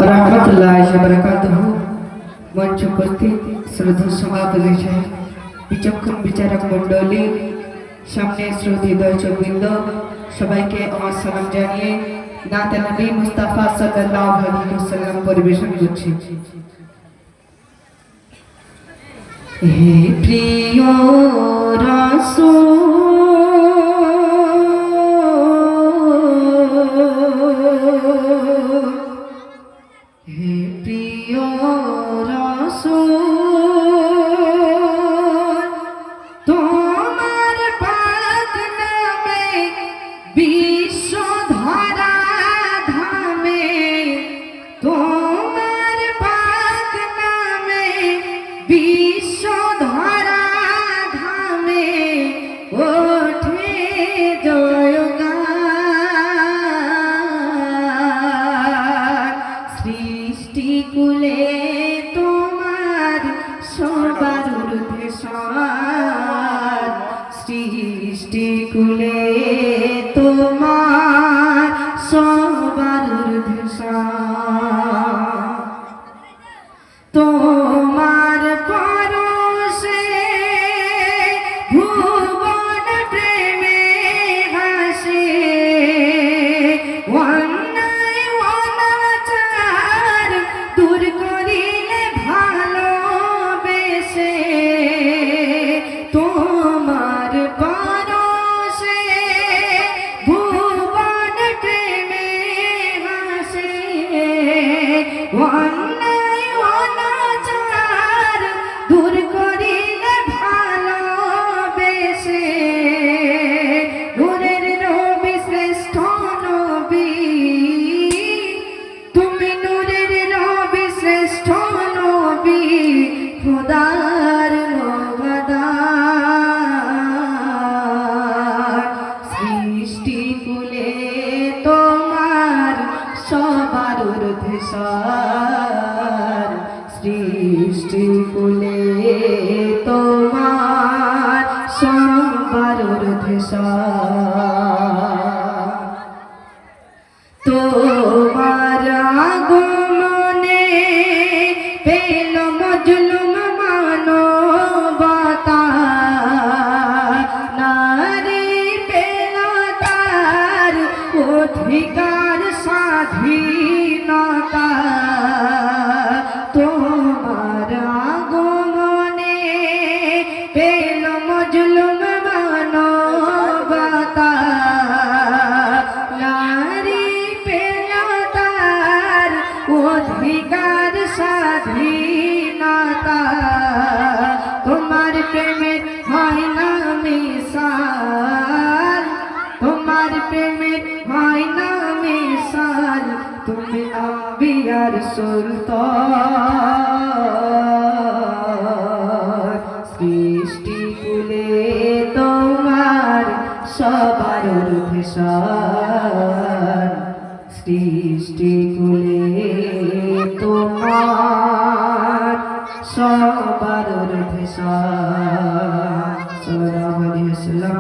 রহমতুল্লাহি ওয়া বারাকাতুহু। মঞ্চ উপস্থিত শ্রদ্ধা সভাপতি সাহেব, বিচক্ষণ বিচারক মণ্ডলী, সামনে শ্রদ্ধেয় দর্শকবৃন্দ, সবাইকে আমার সালাম জানিয়ে নাতে নবী মুস্তাফা সাল্লাল্লাহু আলাইহি ওয়াসাল্লাম পরিবেশন করছি। হে প্রিয় রাসূল, হে প্রিয় রাসূল, তোমার পাক নামে বিশ্ব ধরা ধামে, তোমার পাক নামে বিশ্ব ধরা ধামে ওঠে জয়গান। সৃষ্টি কুলে তোমার সবার ঊর্ধ্বে শান, সৃষ্টি কুলে তোমার সবার ঊর্ধ্বে শান। তোমার পরশে ভুবন প্রেমে হাসে, অন্যায় অনাচার দূর করিলে ভালোবেসে, তোমার পরশে ভুবন প্রেমে হাসে, অন্যায় অনাচার দূর করিলে ভালোবেসে, নূরের নবী শ্রেষ্ঠ নবী, তুমি নূরের নবী শ্রেষ্ঠ নবী, খোদার মওয়াদার। সৃষ্টি কুলে তোমার সবার ঊর্ধ্বে শান, সৃষ্টি কুলে তোমার সবার ঊর্ধ্বে শান। তোমার আগমনে পেল মজলুম মানবতা, নারী পেল তার অধিকার স্বাধীনতা। তোমার আগমনে পেল মজলুম মানবতা, নারী পেল তার অধিকার স্বাধীনতা। তোমার প্রেমে হয় না মিসাল, তোমার প্রেমে হয় না মিসাল, তুমি আম্বিয়ার সুলতান। সৃষ্টি কুলে তোমার সবার ঊর্ধ্বে শান, সৃষ্টি কুলে তোমার সবার ঊর্ধ্বে শান। সাল্লাল্লাহু আলাইহি ওয়াসাল্লাম।